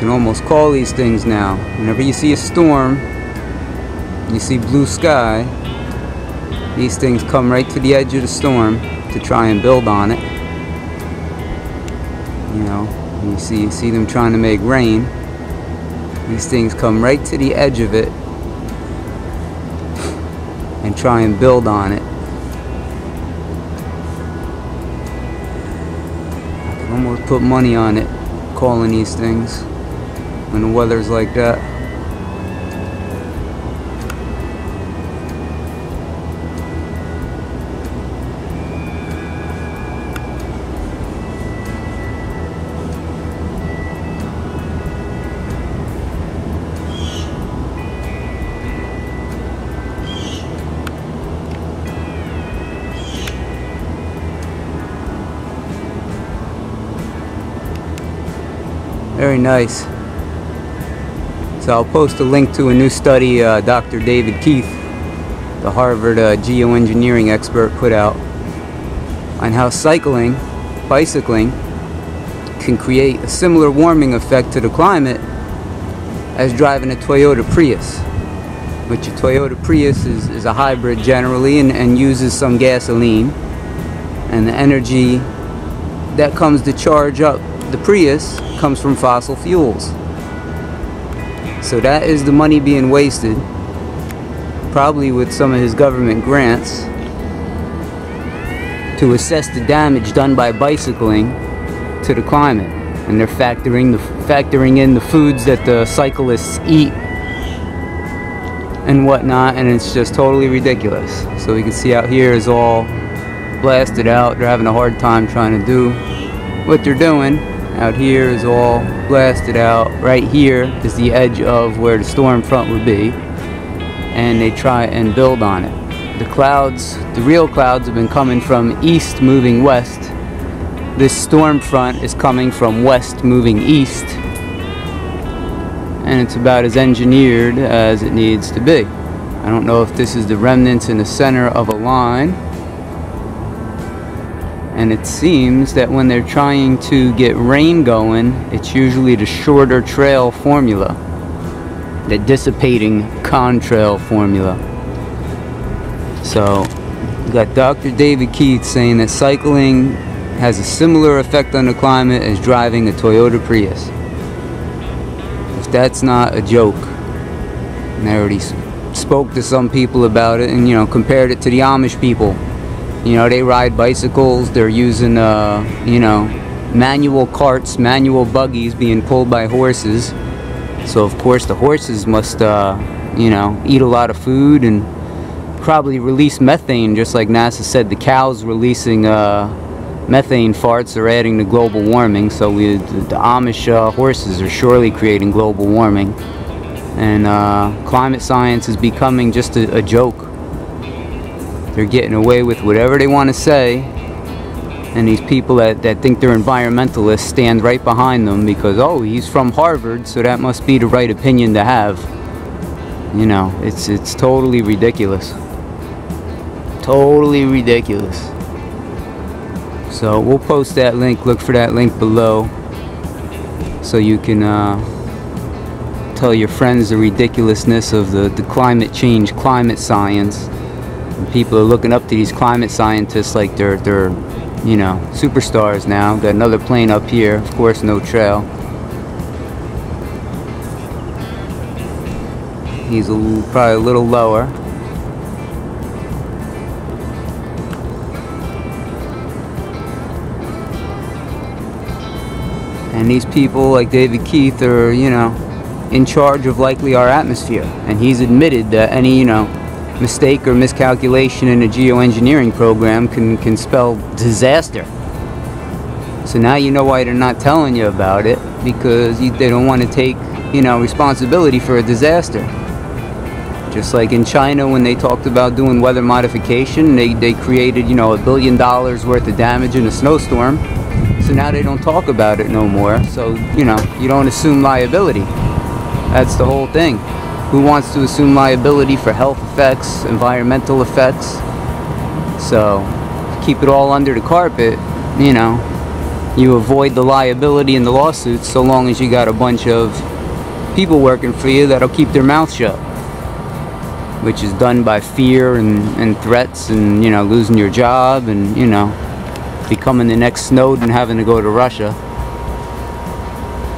can almost call these things now. Whenever you see a storm, you see blue sky, these things come right to the edge of the storm to try and build on it. You know, you see them trying to make rain. These things come right to the edge of it and try and build on it. I can almost put money on it, calling these things when the weather's like that. Very nice. So I'll post a link to a new study Dr. David Keith, the Harvard geoengineering expert, put out on how bicycling can create a similar warming effect to the climate as driving a Toyota Prius, which a Toyota Prius is a hybrid generally and uses some gasoline, and the energy that comes to charge up the Prius comes from fossil fuels. So that is the money being wasted, probably with some of his government grants, to assess the damage done by bicycling to the climate. And they're factoring in the foods that the cyclists eat and whatnot, and it's just totally ridiculous. So we can see out here is all blasted out. They're having a hard time trying to do what they're doing. Out here is all blasted out. Right here is the edge of where the storm front would be, and they try and build on it. The clouds, the real clouds, have been coming from east moving west. This storm front is coming from west moving east, and it's about as engineered as it needs to be. I don't know if this is the remnants in the center of a line. And it seems that when they're trying to get rain going, it's usually the shorter trail formula, the dissipating contrail formula. So, we got Dr. David Keith saying that cycling has a similar effect on the climate as driving a Toyota Prius. If that's not a joke. And I already spoke to some people about it and, you know, compared it to the Amish people. You know, they ride bicycles, they're using, you know, manual carts, manual buggies being pulled by horses. So, of course, the horses must, you know, eat a lot of food and probably release methane, just like NASA said the cows releasing methane farts are adding to global warming. So the Amish horses are surely creating global warming. And climate science is becoming just a joke. They're getting away with whatever they want to say, and these people that think they're environmentalists stand right behind them because, oh, he's from Harvard, so that must be the right opinion to have. You know, it's totally ridiculous. Totally ridiculous. So we'll post that link. Look for that link below so you can tell your friends the ridiculousness of the climate change, climate science. People are looking up to these climate scientists like they're you know, superstars now. Got another plane up here, of course, no trail. He's probably a little lower. And these people like David Keith are, you know, in charge of likely our atmosphere. And he's admitted that any, you know, mistake or miscalculation in a geoengineering program can spell disaster. So now you know why they're not telling you about it, because they don't want to take, you know, responsibility for a disaster. Just like in China when they talked about doing weather modification, they created, you know, $1 billion worth of damage in a snowstorm. So now they don't talk about it no more. So, you know, you don't assume liability. That's the whole thing. Who wants to assume liability for health effects, environmental effects? So, keep it all under the carpet, you know, You avoid the liability and the lawsuits so long as you got a bunch of people working for you that'll keep their mouth shut, which is done by fear and threats and, you know, losing your job and, you know, becoming the next Snowden and having to go to Russia.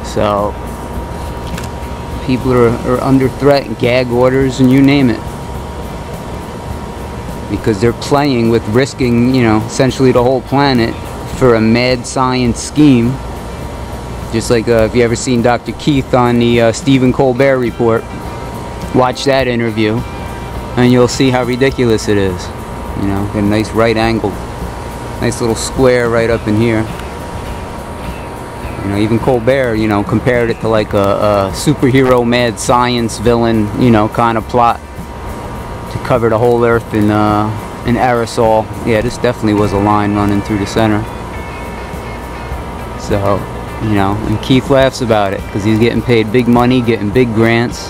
So people are under threat and gag orders and you name it, because they're playing with risking, you know, essentially the whole planet for a mad science scheme. Just like if you ever seen Dr. Keith on the Stephen Colbert Report, watch that interview and you'll see how ridiculous it is. You know, got a nice right angle, nice little square right up in here. You know, even Colbert, you know, compared it to like a superhero mad science villain, you know, kind of plot to cover the whole earth in aerosol. Yeah, this definitely was a line running through the center. So, you know, and Keith laughs about it because he's getting paid big money, getting big grants,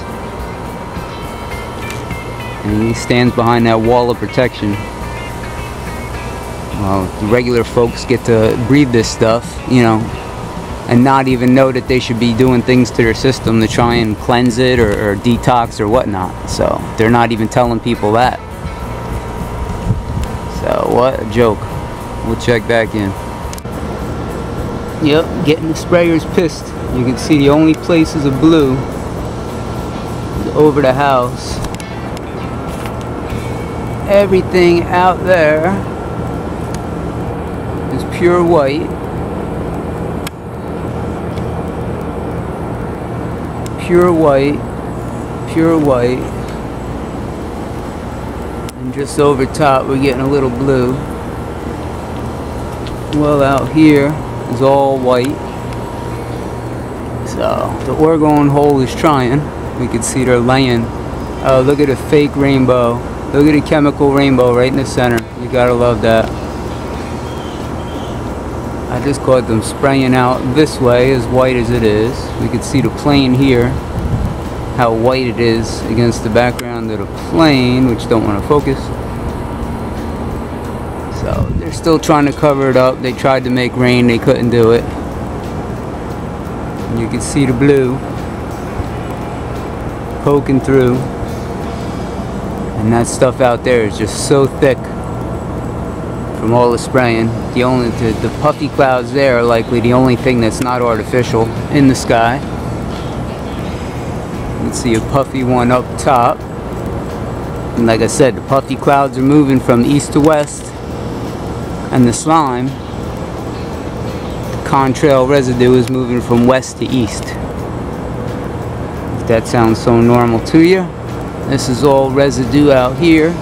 and he stands behind that wall of protection. Well, the regular folks get to breathe this stuff, you know, and not even know that they should be doing things to their system to try and cleanse it or detox or whatnot. So they're not even telling people that. So what a joke. We'll check back in. Yep, getting the sprayers pissed. You can see the only places of blue is over the house. Everything out there is pure white. Pure white, pure white, and just over top we're getting a little blue. Well, out here is all white. So the Oregon hole is trying. We can see they're laying. Oh, look at a fake rainbow. Look at a chemical rainbow right in the center. You gotta love that. I just caught them spraying out this way, as white as it is. We can see the plane here, how white it is against the background of the plane, which don't want to focus. So they're still trying to cover it up. They tried to make rain, they couldn't do it. And you can see the blue poking through. And that stuff out there is just so thick from all the spraying. The puffy clouds there are likely the only thing that's not artificial in the sky. You can see a puffy one up top. And like I said, the puffy clouds are moving from east to west. And the slime, the contrail residue, is moving from west to east. If that sounds so normal to you. This is all residue out here.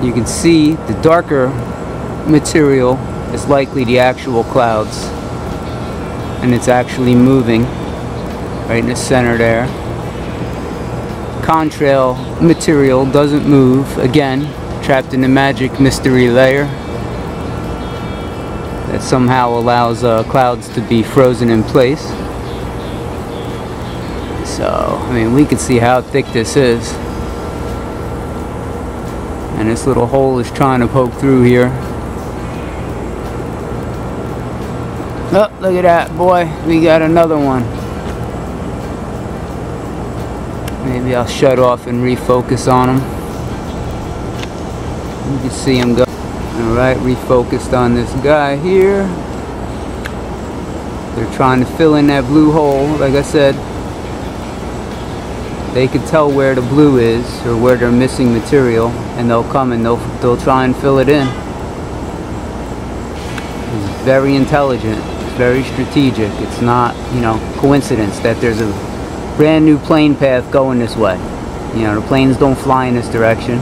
You can see the darker material is likely the actual clouds, and it's actually moving right in the center there. Contrail material doesn't move, again trapped in the magic mystery layer that somehow allows clouds to be frozen in place. So, I mean, we can see how thick this is. And this little hole is trying to poke through here. Oh, look at that, boy. We got another one. Maybe I'll shut off and refocus on him. You can see him go. Alright, refocused on this guy here. They're trying to fill in that blue hole. Like I said, they can tell where the blue is or where they're missing material, and they'll come and they'll try and fill it in. It's very intelligent. It's very strategic. It's not, you know, coincidence that there's a brand new plane path going this way. You know, the planes don't fly in this direction,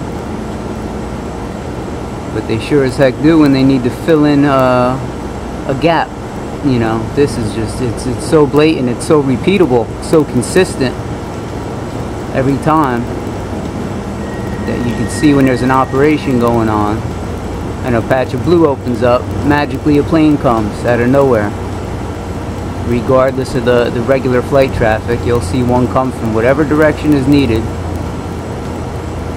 but they sure as heck do when they need to fill in a gap. You know, this is just, it's so blatant, it's so repeatable, so consistent every time that you can see when there's an operation going on and a patch of blue opens up, magically a plane comes out of nowhere. Regardless of the regular flight traffic, you'll see one come from whatever direction is needed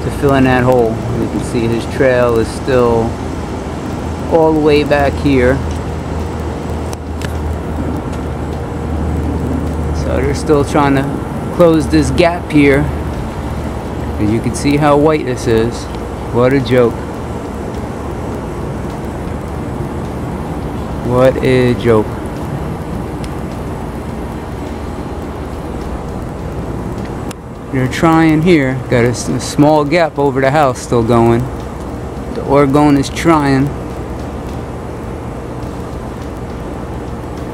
to fill in that hole. You can see his trail is still all the way back here. still trying to close this gap here. And you can see how white this is. What a joke. What a joke. They're trying here. Got a small gap over the house still going. The Oregon is trying.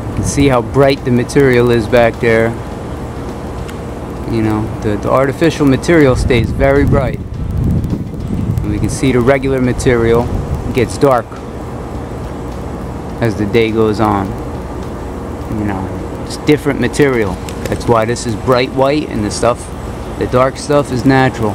You can see how bright the material is back there. You know, the artificial material stays very bright. And we can see the regular material gets dark as the day goes on. You know, it's different material. That's why this is bright white, and the dark stuff is natural.